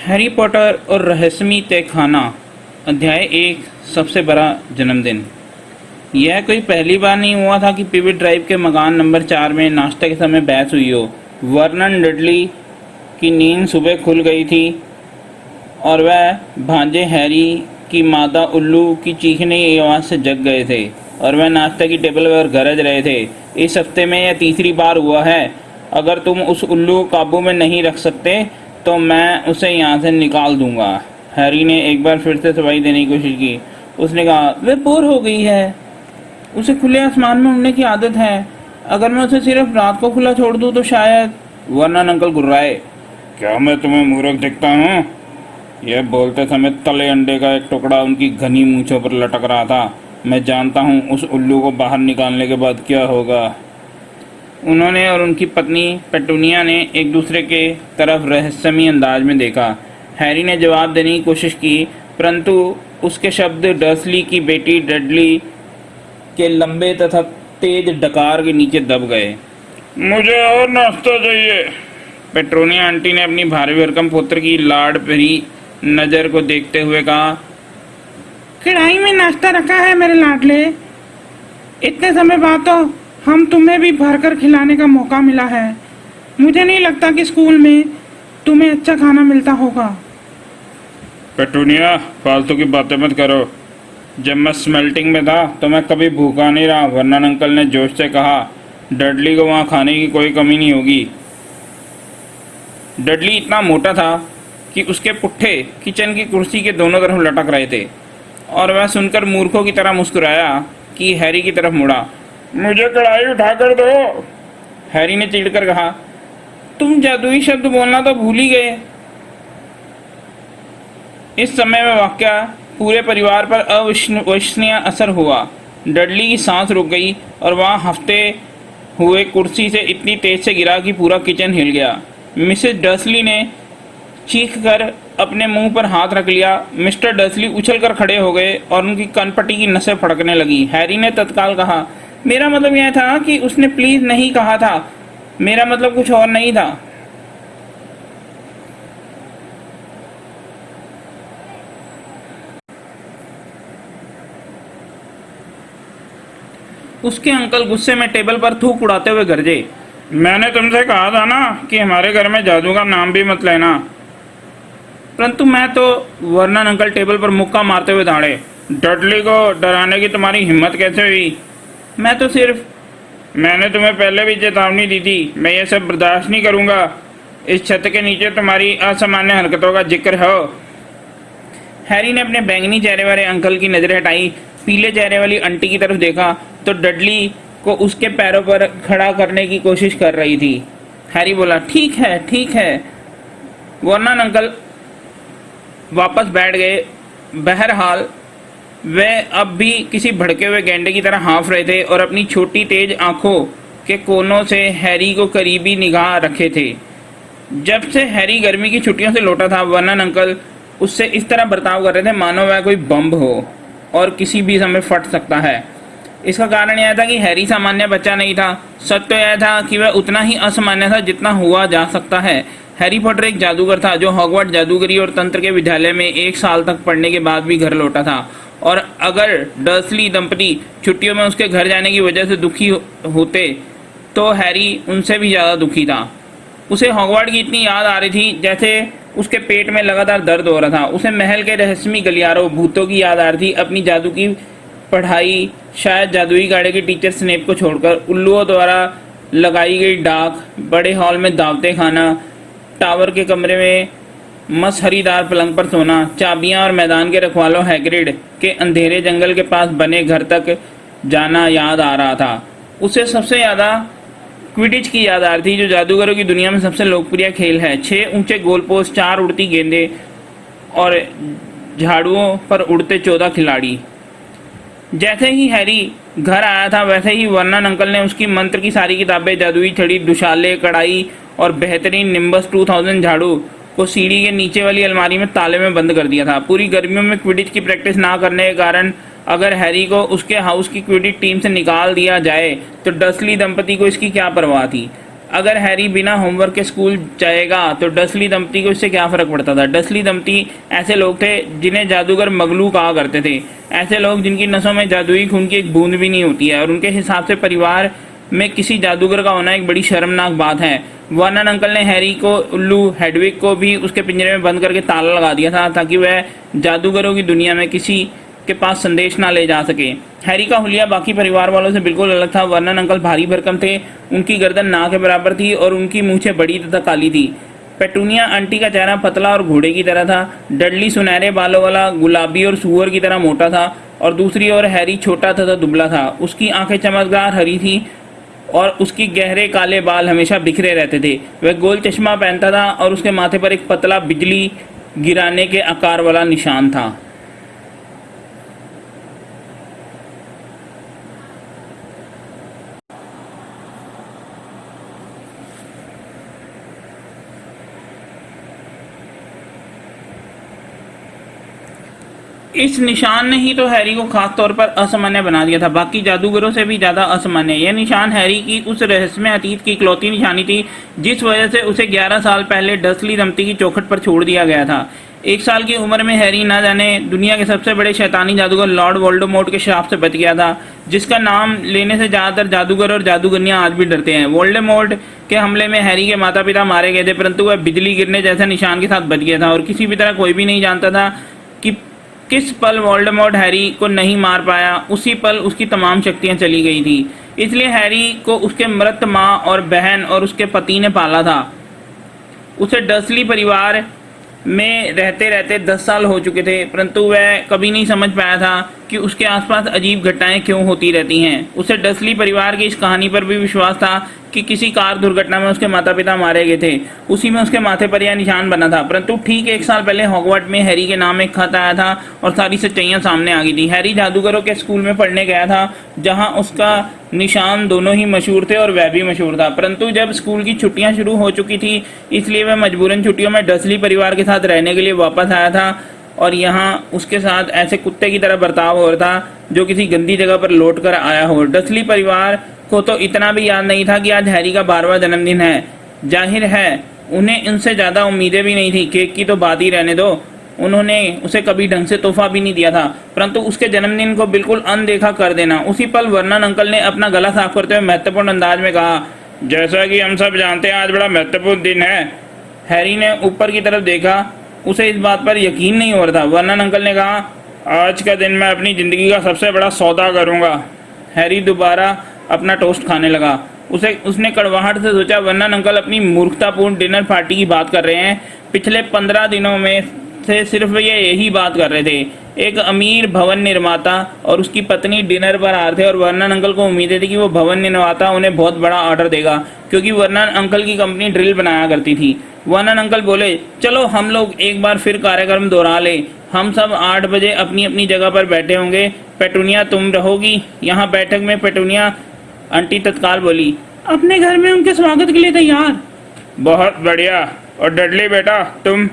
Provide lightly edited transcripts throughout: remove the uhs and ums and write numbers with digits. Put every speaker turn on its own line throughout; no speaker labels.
Harry Potter और रहस्यमय तहखाना अध्याय 1 सबसे बड़ा जन्मदिन। यह कोई पहली बार नहीं हुआ था कि पिविट ड्राइव के मकान नंबर 4 में नाश्ते के समय बहस हुई हो। वर्नन डडली की नींद सुबह खुल गई थी और वह भांजे हैरी की मादा उल्लू की चीखने की आवाज़ से जग गए थे और वह नाश्ते की टेबल पर गरज रहे थे। इस हफ्ते में यह तीसरी बार हुआ है। अगर तुम उस उल्लू को काबू में नहीं रख सकते तो मैं उसे यहाँ से निकाल दूंगा। हैरी ने एक बार फिर से सफाई देने की कोशिश की। उसने कहा, वह बोर हो गई है, उसे खुले आसमान में उड़ने की आदत है। अगर मैं उसे सिर्फ रात को खुला छोड़ दूँ तो शायद। वर्नन अंकल गुर्राए, क्या मैं तुम्हें मूर्ख दिखता हूँ? यह बोलते समय तले अंडे का एक टुकड़ा उनकी घनी मूंछों पर लटक रहा था। मैं जानता हूँ उस उल्लू को बाहर निकालने के बाद क्या होगा। उन्होंने और उनकी पत्नी पेटूनिया ने एक दूसरे के तरफ रहस्यमय अंदाज में देखा। हैरी ने जवाब देने की कोशिश की, परंतु उसके शब्द डर्सली की बेटी डडली के लंबे तथा तेज डकार के नीचे दब गए। मुझे और नाश्ता चाहिए। पेट्रोनिया आंटी ने अपनी भारी भरकम पुत्र की लाड़ भरी नज़र को देखते हुए कहा, कढ़ाई में नाश्ता रखा है मेरे लाडले। इतने समय बाद तो हम तुम्हें भी भरकर खिलाने का मौका मिला है। मुझे नहीं लगता कि स्कूल में तुम्हें अच्छा खाना मिलता होगा। पेटूनिया, फालतू की बातें मत करो। जब मैं स्मेल्टिंग में था तो मैं कभी भूखा नहीं रहा। वर्नन अंकल ने जोश से कहा, डडली को वहाँ खाने की कोई कमी नहीं होगी। डडली इतना मोटा था कि उसके पुट्ठे किचन की कुर्सी के दोनों तरफ लटक रहे थे और वह सुनकर मूर्खों की तरह मुस्कुराया कि हैरी की तरफ मुड़ा। मुझे कढ़ाई उठा कर दो। हैरी ने चिढ़कर कहा, तुम जादुई शब्द बोलना तो भूल ही गए। इस समय में वाकया पूरे परिवार पर अविश्वसनीय असर हुआ। डडली की सांस रुक गई और वहाँ हफ्ते हुए कुर्सी से इतनी तेज से गिरा कि पूरा किचन हिल गया। मिसेस डर्सली ने चीखकर अपने मुंह पर हाथ रख लिया। मिस्टर डर्सली उछलकर खड़े हो गए और उनकी कनपटी की नसें फड़कने लगी। हैरी ने तत्काल कहा, मेरा मतलब यह था कि उसने प्लीज नहीं कहा था। मेरा मतलब कुछ और नहीं था। उसके अंकल गुस्से में टेबल पर थूक उड़ाते हुए गरजे, मैंने तुमसे कहा था ना कि हमारे घर में जादू का नाम भी मत लेना। परंतु मैं तो। वर्नन अंकल टेबल पर मुक्का मारते हुए दौड़े, डडली को डराने की तुम्हारी हिम्मत कैसे हुई? मैं तो सिर्फ। मैंने तुम्हें पहले भी चेतावनी दी थी। मैं ये सब बर्दाश्त नहीं करूँगा। इस छत के नीचे तुम्हारी असामान्य हरकतों का जिक्र हो। हैरी ने अपने बैंगनी चेहरे वाले अंकल की नज़र हटाई, पीले चेहरे वाली आंटी की तरफ देखा तो डडली को उसके पैरों पर खड़ा करने की कोशिश कर रही थी। हैरी बोला, ठीक है ठीक है। वर्नन अंकल वापस बैठ गए। बहरहाल वे अब भी किसी भड़के हुए गैंडे की तरह हाँफ रहे थे और अपनी छोटी तेज आंखों के कोनों से हैरी को करीबी निगाह रखे थे। जब से हैरी गर्मी की छुट्टियों से लौटा था, वर्नन अंकल उससे इस तरह बर्ताव कर रहे थे मानो वह कोई बम हो और किसी भी समय फट सकता है। इसका कारण यह था कि हैरी सामान्य बच्चा नहीं था। सच तो यह था कि वह उतना ही असामान्य था जितना हुआ जा सकता है। हैरी पॉटर एक जादूगर था जो हॉगवर्ट्स जादूगरी और तंत्र के विद्यालय में 1 साल तक पढ़ने के बाद भी घर लौटा था। और अगर डर्सली दंपति छुट्टियों में उसके घर जाने की वजह से दुखी होते तो हैरी उनसे भी ज़्यादा दुखी था। उसे हॉगवर्ट्स की इतनी याद आ रही थी जैसे उसके पेट में लगातार दर्द हो रहा था। उसे महल के रहस्यमय गलियारों भूतों की याद आ रही थी, अपनी जादू की पढ़ाई, शायद जादुई गाड़े के टीचर स्नेप को छोड़कर, उल्लुओं द्वारा लगाई गई डाक, बड़े हॉल में दावतें खाना, टावर के कमरे में मसहरीदार पलंग पर सोना, चाबियां और मैदान के रखवालों हैग्रिड के अंधेरे जंगल के पास बने घर तक जाना याद आ रहा था। उसे सबसे ज़्यादा क्विडिच की याद आ रही थी, जो जादूगरों की दुनिया में सबसे लोकप्रिय खेल है। 6 ऊंचे गोलपोस्ट, 4 उड़ती गेंदें और झाड़ुओं पर उड़ते 14 खिलाड़ी। जैसे ही हैरी घर आया था वैसे ही वर्नन अंकल ने उसकी मंत्र की सारी किताबें, जादुई छड़ी, दुशाले, कढ़ाई और बेहतरीन निम्बस 2000 झाड़ू को सीढ़ी के नीचे वाली अलमारी में ताले में बंद कर दिया था। पूरी गर्मियों में क्विडिच की प्रैक्टिस ना करने के कारण अगर हैरी को उसके हाउस की क्विडिच टीम से निकाल दिया जाए तो डर्सली दंपति को इसकी क्या परवाह थी। अगर हैरी बिना होमवर्क के स्कूल जाएगा तो डसली दंपति को इससे क्या फ़र्क पड़ता था। डसली दंपति ऐसे लोग थे जिन्हें जादूगर मगलू कहा करते थे। ऐसे लोग जिनकी नसों में जादुई खून की एक बूंद भी नहीं होती है, और उनके हिसाब से परिवार में किसी जादूगर का होना एक बड़ी शर्मनाक बात है। वर्नन अंकल ने हैरी को, उल्लू हेडविग को भी उसके पिंजरे में बंद करके ताला लगा दिया था, ताकि वह जादूगरों की दुनिया में किसी के पास संदेश ना ले जा सके। हैरी का हुलिया बाकी परिवार वालों से बिल्कुल अलग था। वर्नन अंकल भारी भरकम थे, उनकी गर्दन ना के बराबर थी और उनकी मूछें बड़ी तथा काली थी। पेटूनिया आंटी का चेहरा पतला और घोड़े की तरह था। डडली सुनहरे बालों वाला, गुलाबी और सूअर की तरह मोटा था, और दूसरी ओर हैरी छोटा तथा दुबला था। उसकी आंखें चमकदार हरी थी और उसकी गहरे काले बाल हमेशा बिखरे रहते थे। वह गोल चश्मा पहनता था और उसके माथे पर एक पतला बिजली गिराने के आकार वाला निशान था। इस निशान ने ही तो हैरी को खास तौर पर असामान्य बना दिया था, बाकी जादूगरों से भी ज्यादा असामान्य। यह निशान हैरी की उस रहस्यमय अतीत की इकलौती निशानी थी जिस वजह से उसे 11 साल पहले डसली दंपति की चौखट पर छोड़ दिया गया था। 1 साल की उम्र में हैरी न जाने दुनिया के सबसे बड़े शैतानी जादूगर लॉर्ड वोल्डेमॉर्ट के श्राप से बच गया था, जिसका नाम लेने से ज्यादातर जादूगर और जादूगरनियां आज भी डरते हैं। वोल्डेमॉर्ट के हमले में हैरी के माता पिता मारे गए थे, परंतु वह बिजली गिरने जैसे निशान के साथ बच गया था, और किसी भी तरह कोई भी नहीं जानता था कि किस पल वोल्डेमॉर्ट हैरी को नहीं मार पाया। उसी पल उसकी तमाम शक्तियां चली गई थी। इसलिए हैरी को उसके मृत माँ और बहन और उसके पति ने पाला था। उसे डसली परिवार में रहते रहते 10 साल हो चुके थे, परंतु वह कभी नहीं समझ पाया था कि उसके आसपास अजीब घटनाएं क्यों होती रहती हैं। उसे डसली परिवार की इस कहानी पर भी विश्वास था कि किसी कार दुर्घटना में उसके माता पिता मारे गए थे। उसी में उसके माथे पर यह निशान बना था। परंतु ठीक 1 साल पहले हॉगवर्ट में हैरी के नाम एक खत आया था और सारी सच्चाइयां सामने आ गई थी। हैरी जादूगरों के स्कूल में पढ़ने गया था, जहां उसका निशान दोनों ही मशहूर थे और वह भी मशहूर था। परंतु जब स्कूल की छुट्टियां शुरू हो चुकी थी, इसलिए वह मजबूरन छुट्टियों में डसली परिवार के साथ रहने के लिए वापस आया था, और यहाँ उसके साथ ऐसे कुत्ते की तरह बर्ताव हो रहा था जो किसी गंदी जगह पर लौट कर आया हो। डसली परिवार को तो इतना भी याद नहीं था कि आज हैरी का 12वां जन्मदिन है। जाहिर है उन्हें इनसे ज़्यादा उम्मीदें भी नहीं थी। केक की तो बात ही रहने दो, उन्होंने उसे कभी ढंग से तोहफा भी नहीं दिया था, परंतु उसके जन्मदिन को बिल्कुल अनदेखा कर देना। उसी पल वर्नन अंकल ने अपना गला साफ करते हुए महत्वपूर्ण अंदाज में कहा, जैसा कि हम सब जानते हैं आज बड़ा महत्वपूर्ण दिन है। हैरी ने ऊपर की तरफ देखा, उसे इस बात पर यकीन नहीं हो रहा था। वर्नन अंकल ने कहा, आज का दिन मैं अपनी ज़िंदगी का सबसे बड़ा सौदा करूँगा। हैरी दोबारा अपना टोस्ट खाने लगा। उसने कड़वाहट से सोचा, वर्नन अंकल अपनी मूर्खतापूर्ण डिनर पार्टी की बात कर रहे हैं। पिछले 15 दिनों में से सिर्फ ये यही बात कर रहे थे। एक अमीर भवन निर्माता और उसकी पत्नी डिनर पर आ रहे थे, और वर्नन अंकल को उम्मीदें थी कि वो भवन निर्माता उन्हें बहुत बड़ा ऑर्डर देगा, क्योंकि वर्नन अंकल की कंपनी ड्रिल बनाया करती थी। वर्नन अंकल बोले, चलो हम लोग एक बार फिर कार्यक्रम दोहरा ले। हम सब 8 बजे अपनी अपनी जगह पर बैठे होंगे। पेटूनिया तुम रहोगी यहाँ बैठक में। पेटूनिया आंटी तत्काल बोली, अपने घर में उनके स्वागत के लिए तैयार। बहुत बढ़िया। और डडली बेटा तुम?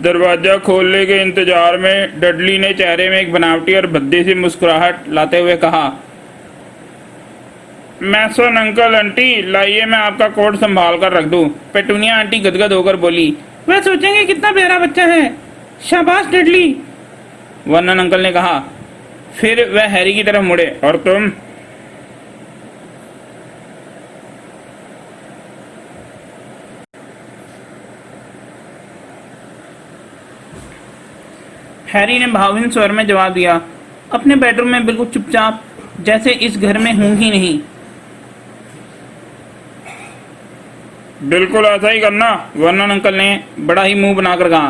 दरवाजा खोलने के इंतजार में डडली ने चेहरे में एक बनावटी और भद्दी सी मुस्कुराहट लाते हुए कहा, मैं सुन अंकल आंटी, लाइए मैं आपका कोट संभाल कर रख दूं। पेटूनिया आंटी गदगद होकर बोली, वह सोचेंगे कितना प्यारा बच्चा है। शाबाश डडली, वर्नन अंकल ने कहा। फिर वह हैरी की तरफ मुड़े, और तुम? हैरी ने भावहीन स्वर में जवाब दिया, अपने बेडरूम में बिल्कुल चुपचाप, जैसे इस घर में हूं ही नहीं। बिल्कुल ऐसा ही करना, वर्नन अंकल ने बड़ा ही मुंह बनाकर कहा।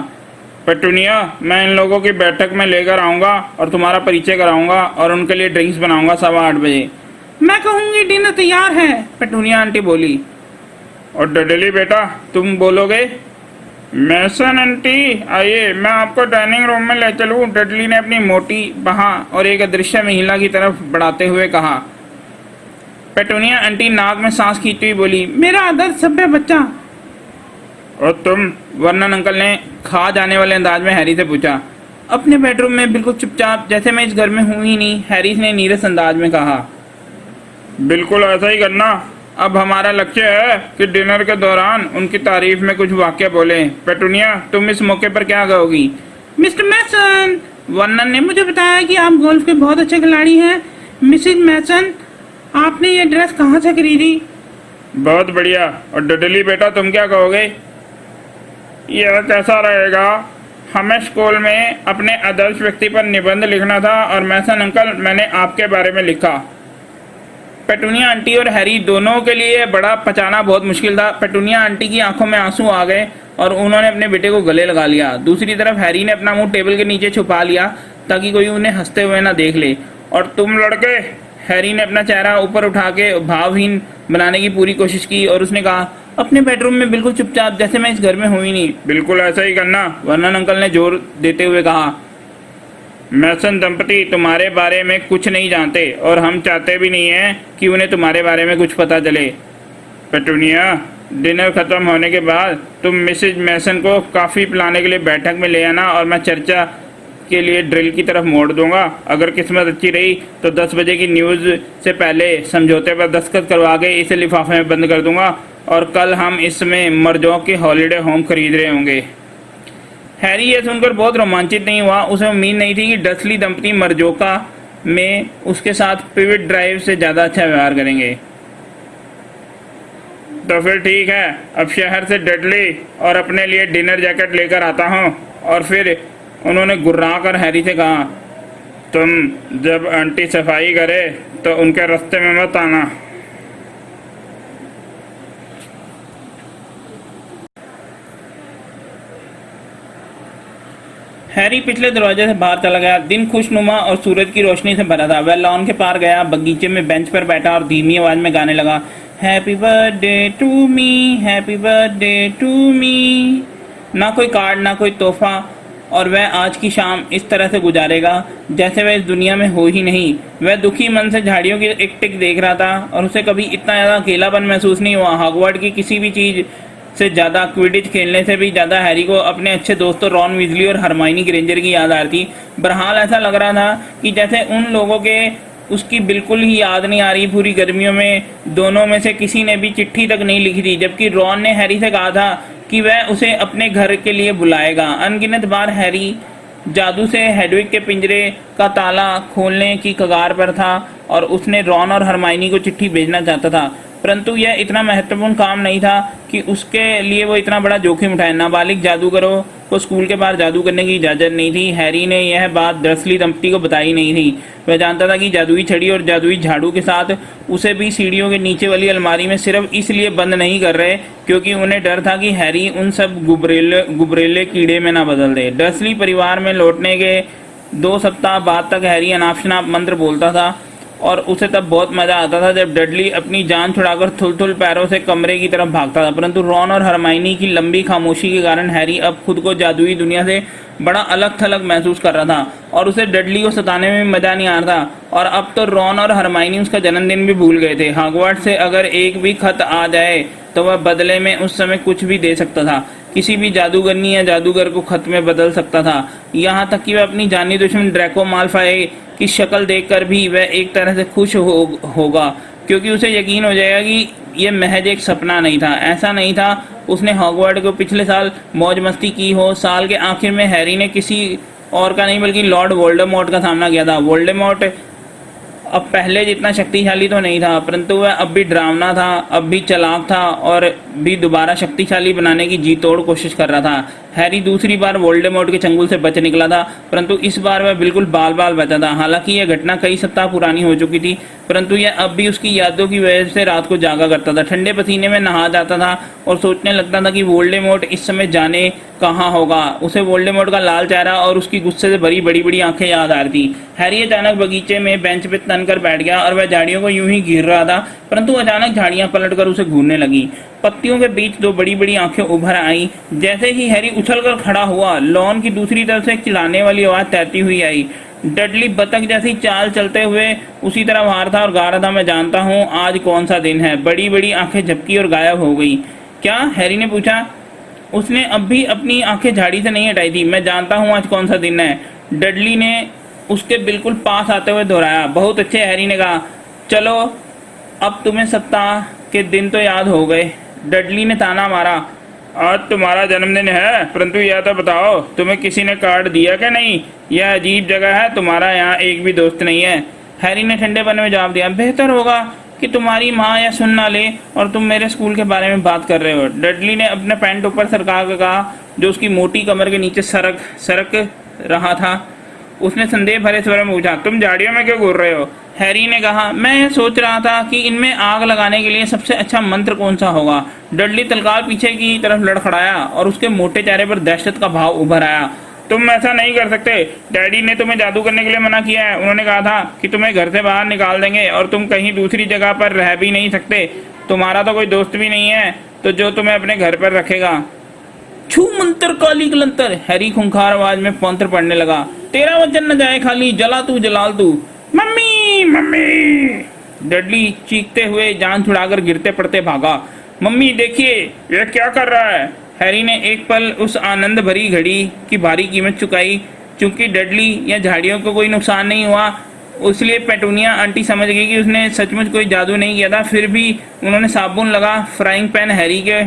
पेटूनिया, मैं इन लोगों की बैठक में लेकर आऊंगा और तुम्हारा परिचय कराऊंगा और उनके लिए ड्रिंक्स बनाऊंगा 8:15 बजे। मैं कहूंगी डिनर तैयार है, पेटूनिया आंटी बोली। और डडली बेटा तुम बोलोगे? मैसन आंटी आइए, मैं आपको डाइनिंग रूम में ले चलूं, डडली ने अपनी मोटी बाह और एक अदृश्य महिला की तरफ बढ़ाते हुए कहा। पेटूनिया आंटी नाक में सांस खींचती हुई बोली, मेरा आदर सभ्य बच्चा। और तुम? वर्नन अंकल ने खा जाने वाले अंदाज में हैरी से पूछा। अपने बेडरूम में बिल्कुल चुपचाप, जैसे मैं इस घर में हूं ही नहीं, हैरी ने नीरस अंदाज में कहा। बिल्कुल ऐसा ही करना, अब हमारा लक्ष्य है कि डिनर के दौरान उनकी तारीफ में कुछ वाक्य बोलें। पेटूनिया, तुम इस मौके पर क्या कहोगी?
मिस्टर मैसन, वर्नन ने मुझे बताया कि आप गोल्फ के बहुत अच्छे खिलाड़ी हैं। मिसेज मैसन, आपने ये ड्रेस कहाँ से खरीदी?
बहुत बढ़िया। और डडली बेटा, तुम क्या कहोगे? यह कैसा रहेगा? हमें स्कूल में अपने आदर्श व्यक्ति पर निबंध लिखना था और मैसन अंकल, मैंने आपके बारे में लिखा। पेटूनिया आंटी और हैरी दोनों के लिए बड़ा पचाना बहुत मुश्किल था। पेटूनिया आंटी की आंखों में आंसू आ गए और उन्होंने अपने बेटे को गले लगा लिया। दूसरी तरफ हैरी ने अपना मुंह टेबल के नीचे छुपा लिया ताकि कोई उन्हें हंसते हुए ना देख ले। और तुम लड़के, हैरी ने अपना चेहरा ऊपर उठा के भावहीन बनाने की पूरी कोशिश की और उसने कहा,
अपने बेडरूम में बिल्कुल चुपचाप, जैसे मैं इस घर में हूं ही नहीं।
बिल्कुल ऐसा ही करना, वर्नन अंकल ने जोर देते हुए कहा। मैसन दंपति तुम्हारे बारे में कुछ नहीं जानते और हम चाहते भी नहीं हैं कि उन्हें तुम्हारे बारे में कुछ पता चले। पेटूनिया, डिनर खत्म होने के बाद तुम मिसेज मैसन को काफ़ी पिलाने के लिए बैठक में ले आना और मैं चर्चा के लिए ड्रिल की तरफ मोड़ दूंगा। अगर किस्मत अच्छी रही तो 10 बजे की न्यूज़ से पहले समझौते पर दस्तखत करवा के इसे लिफाफे में बंद कर दूंगा और कल हम इसमें मर्जों के हॉलीडे होम खरीद रहे होंगे। हैरी यह सुनकर बहुत रोमांचित नहीं हुआ। उसे उम्मीद नहीं थी कि डसली दंपति मर्जोका में उसके साथ पिवट ड्राइव से ज़्यादा अच्छा व्यवहार करेंगे। तो फिर ठीक है, अब शहर से डडली और अपने लिए डिनर जैकेट लेकर आता हूँ। और फिर उन्होंने गुर्रा कर हैरी से कहा, तुम जब आंटी सफाई करे तो उनके रास्ते में मत आना।
हैरी पिछले दरवाजे से बाहर चला गया। दिन खुशनुमा और सूरज की रोशनी से भरा था। वह लॉन के पार गया, बगीचे में बेंच पर बैठा और धीमी आवाज में गाने लगा, happy birthday to me, happy birthday to me. ना कोई कार्ड, ना कोई तोहफा, और वह आज की शाम इस तरह से गुजारेगा जैसे वह इस दुनिया में हो ही नहीं। वह दुखी मन से झाड़ियों की एक टिक देख रहा था और उसे कभी इतना ज़्यादा अकेलापन महसूस नहीं हुआ। हॉगवर्ट्स की किसी भी चीज़ से ज़्यादा, क्विडिच खेलने से भी ज़्यादा हैरी को अपने अच्छे दोस्तों रॉन वीजली और हरमाइनी ग्रेंजर की याद आ रही थी। बहरहाल ऐसा लग रहा था कि जैसे उन लोगों के उसकी बिल्कुल ही याद नहीं आ रही। पूरी गर्मियों में दोनों में से किसी ने भी चिट्ठी तक नहीं लिखी थी, जबकि रॉन ने हैरी से कहा था कि वह उसे अपने घर के लिए बुलाएगा। अनगिनत बार हैरी जादू से हेडविग के पिंजरे का ताला खोलने की कगार पर था और उसने रॉन और हरमाइनी को चिट्ठी भेजना चाहता था, परंतु यह इतना महत्वपूर्ण काम नहीं था कि उसके लिए वो इतना बड़ा जोखिम उठाए। नाबालिग जादूगरों को स्कूल के बाहर जादू करने की इजाज़त नहीं थी। हैरी ने यह बात डर्सली दंपति को बताई नहीं थी। वह जानता था कि जादुई छड़ी और जादुई झाड़ू के साथ उसे भी सीढ़ियों के नीचे वाली अलमारी में सिर्फ इसलिए बंद नहीं कर रहे क्योंकि उन्हें डर था कि हैरी उन सब गुबरेले कीड़े में ना बदल दे। डर्सली परिवार में लौटने के 2 सप्ताह बाद तक हैरी अनाप शनाप मंत्र बोलता था और उसे तब बहुत मज़ा आता था जब डडली अपनी जान छुड़ाकर थुल-थुल पैरों से कमरे की तरफ भागता था। परंतु रॉन और हरमाइनी की लंबी खामोशी के कारण हैरी अब खुद को जादुई दुनिया से बड़ा अलग थलग महसूस कर रहा था और उसे डडली को सताने में भी मज़ा नहीं आ रहा था। और अब तो रॉन और हरमाइनी उसका जन्मदिन भी भूल गए थे। हॉगवर्ट्स से अगर एक भी खत आ जाए तो वह बदले में उस समय कुछ भी दे सकता था। किसी भी जादूगरनी या जादूगर को खत में बदल सकता था। यहाँ तक कि वह अपनी जानी दुश्मन ड्रैको माल्फाई की शक्ल देखकर भी वह एक तरह से खुश होगा क्योंकि उसे यकीन हो जाएगा कि यह महज एक सपना नहीं था। ऐसा नहीं था उसने हॉगवर्ट्स को पिछले साल मौज मस्ती की हो। साल के आखिर में हैरी ने किसी और का नहीं बल्कि लॉर्ड वोल्डेमॉर्ट का सामना किया था। वोल्डेमॉर्ट अब पहले जितना शक्तिशाली तो नहीं था, परंतु वह अब भी डरावना था, अब भी चालाक था और भी दोबारा शक्तिशाली बनाने की जी तोड़ कोशिश कर रहा था। हैरी दूसरी बार वोल्डेमॉर्ट के चंगुल से बच निकला था, परंतु इस बार वह बिल्कुल बाल बाल बचा था। हालांकि यह घटना कई सप्ताह पुरानी हो चुकी थी, परंतु यह अब भी उसकी यादों की वजह से रात को जागा करता था। ठंडे पसीने में नहा जाता था और सोचने लगता था कि वोल्डेमॉर्ट इस समय जाने कहाँ होगा। उसे वोल्डेमॉर्ट का लाल चेहरा और उसकी गुस्से से भरी बड़ी बड़ी आंखें याद आ रही थी। हैरी अचानक बगीचे में बेंच पे तनकर बैठ गया और वह झाड़ियों को यूं ही गिर रहा था, परंतु अचानक झाड़ियां पलटकर उसे घूरने लगी। पत्तियों के बीच 2 बड़ी बड़ी आंखें उभर आईं। जैसे ही हैरी उछलकर खड़ा हुआ, लॉन की दूसरी तरफ से एक चिल्लाने वाली आवाज तैरती हुई आई। डडली बतख जैसी चाल चलते हुए उसी तरफ आ रहा था और गा रहा था, मैं जानता हूँ आज कौन सा दिन है। बड़ी बड़ी आंखें झपकी और गायब हो गई। क्या? हैरी ने पूछा। उसने अब भी अपनी आंखें झाड़ी से नहीं हटाई थी। मैं जानता हूँ आज कौन सा दिन है, डडली ने उसके बिल्कुल पास आते हुए दोहराया। बहुत अच्छे, हैरी ने कहा। चलो अब तुम्हें सप्ताह के दिन तो याद हो गए। डडली ने ताना मारा।
आज तुम्हारा जन्मदिन है, परंतु यह तो बताओ तुम्हें किसी ने कार्ड दिया क्या नहीं? यह अजीब जगह है, तुम्हारा यहाँ एक भी दोस्त नहीं है।
हैरी ने ठंडेपन में जवाब दिया, बेहतर होगा कि तुम्हारी माँ या सुन ना ले और तुम मेरे स्कूल के बारे में बात कर रहे हो। डडली ने अपने पैंट ऊपर सरका कर कहा, जो उसकी मोटी कमर के नीचे सरक सरक रहा था। उसने संदेह भरे स्वर में पूछा, तुम झाड़ियों में क्यों घूर रहे हो?
हैरी ने कहा, मैं यह सोच रहा था कि इनमें आग लगाने के लिए सबसे अच्छा मंत्र कौन सा होगा।
डडली तत्काल पीछे की तरफ लड़खड़ाया और उसके मोटे चेहरे पर दहशत का भाव उभर आया।
तुम ऐसा नहीं कर सकते। डैडी ने तुम्हें जादू करने के लिए मना किया है। उन्होंने कहा था कि तुम्हें घर से बाहर निकाल देंगे और तुम कहीं दूसरी जगह पर रह भी नहीं सकते। तुम्हारा तो कोई दोस्त भी नहीं है, तो जो तुम्हें अपने घर पर रखेगा।
छू मंत्र काली कलंतर, हैरी खूंखार आवाज में मंत्र पढ़ने लगा। तेरा वचन न जाए खाली, जला तू जलाल तू।
Mummy mummy!
डडली चीखते हुए जान छुड़ाकर गिरते पड़ते भागा।
मम्मी देखिए, यह क्या कर रहा है?
हैरी ने एक पल उस आनंद भरी घड़ी की भारी कीमत चुकाई। चूंकि डडली या झाड़ियों को कोई नुकसान नहीं हुआ, इसलिए पेटूनिया आंटी समझ गई कि उसने सचमुच कोई जादू नहीं किया था। फिर भी उन्होंने साबुन लगा फ्राइंग पैन हैरी के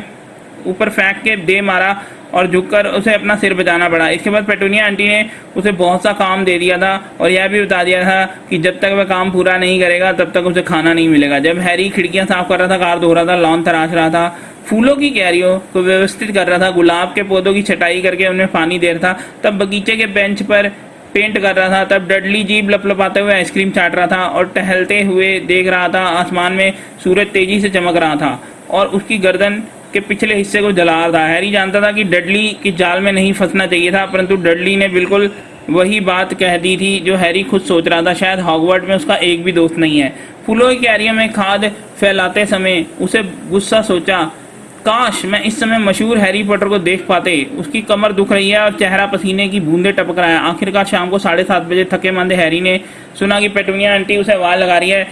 ऊपर फेंक के दे मारा और झुककर उसे अपना सिर बचाना पड़ा। इसके बाद पेटूनिया आंटी ने उसे बहुत सा काम दे दिया था और यह भी बता दिया था कि जब तक वह काम पूरा नहीं करेगा तब तक उसे खाना नहीं मिलेगा। जब हैरी खिड़कियां साफ कर रहा था, कार धो रहा था, लॉन तराश रहा था, फूलों की क्यारियों को व्यवस्थित कर रहा था, गुलाब के पौधों की छटाई करके उनमें पानी दे रहा था, तब बगीचे के बेंच पर पेंट कर रहा था, तब डडली जीभ लपलपाते हुए आइसक्रीम चाट रहा था और टहलते हुए देख रहा था आसमान में सूरज तेजी से चमक रहा था और उसकी गर्दन के पिछले हिस्से को जला रहा था। हैरी जानता था कि डडली की जाल में नहीं फंसना चाहिए था, परंतु डडली ने बिल्कुल वही बात कह दी थी जो हैरी खुद सोच रहा था। शायद हॉगवर्ट में उसका एक भी दोस्त नहीं है। फूलों की क्यारियों में खाद फैलाते समय उसे गुस्सा सोचा, काश मैं इस समय मशहूर हैरी पॉटर को देख पाते। उसकी कमर दुख रही है और चेहरा पसीने की बूंदें टपक रहा है। आखिरकार शाम को 7:30 बजे थके मांदे हैरी ने सुना कि पेटूनिया आंटी उसे आवाज लगा रही है,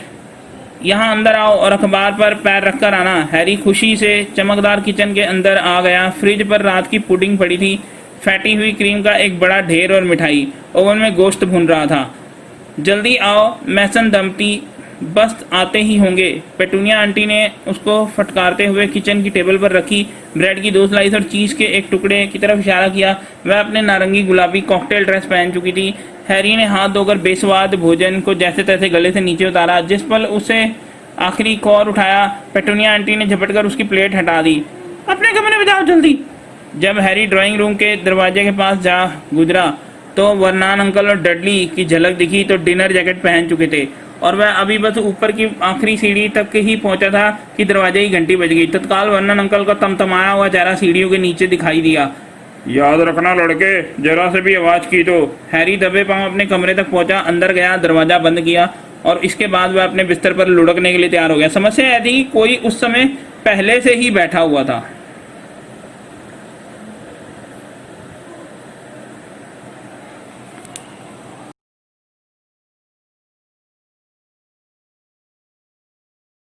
यहाँ अंदर आओ और अखबार पर पैर रखकर आना। हैरी खुशी से चमकदार किचन के अंदर आ गया। फ्रिज पर रात की पुडिंग पड़ी थी, फैटी हुई क्रीम का एक बड़ा ढेर और मिठाई। ओवन में गोश्त भून रहा था। जल्दी आओ मैसन दंपती बस आते ही होंगे। पेटूनिया आंटी ने उसको फटकारते हुए किचन की टेबल पर रखी ब्रेड की 2 स्लाइस और चीज के एक टुकड़े की तरफ इशारा किया। वह अपने नारंगी गुलाबी कॉकटेल ड्रेस पहन चुकी थी। हैरी ने हाथ धोकर बेस्वाद भोजन को जैसे तैसे गले से नीचे उतारा। जिस पल उसे आखिरी कौर उठाया, पेटूनिया आंटी ने झपटकर उसकी प्लेट हटा दी। अपने कमरे में जाओ जल्दी। जब हैरी ड्राइंग रूम के दरवाजे के पास जा गुजरा तो वर्नन अंकल और डडली की झलक दिखी तो डिनर जैकेट पहन चुके थे और वह अभी बस ऊपर की आखिरी सीढ़ी तक ही पहुंचा था कि दरवाजे की घंटी बज गई। तत्काल वर्नन अंकल का तमतमाया हुआ चेहरा सीढ़ियों के नीचे दिखाई दिया।
याद रखना लड़के, जरा से भी आवाज की तो।
हैरी दबे पांव अपने कमरे तक पहुंचा, अंदर गया, दरवाजा बंद किया और इसके बाद वह अपने बिस्तर पर लुढ़कने के लिए तैयार हो गया। समस्या यह थी कि कोई उस समय पहले से ही बैठा हुआ था।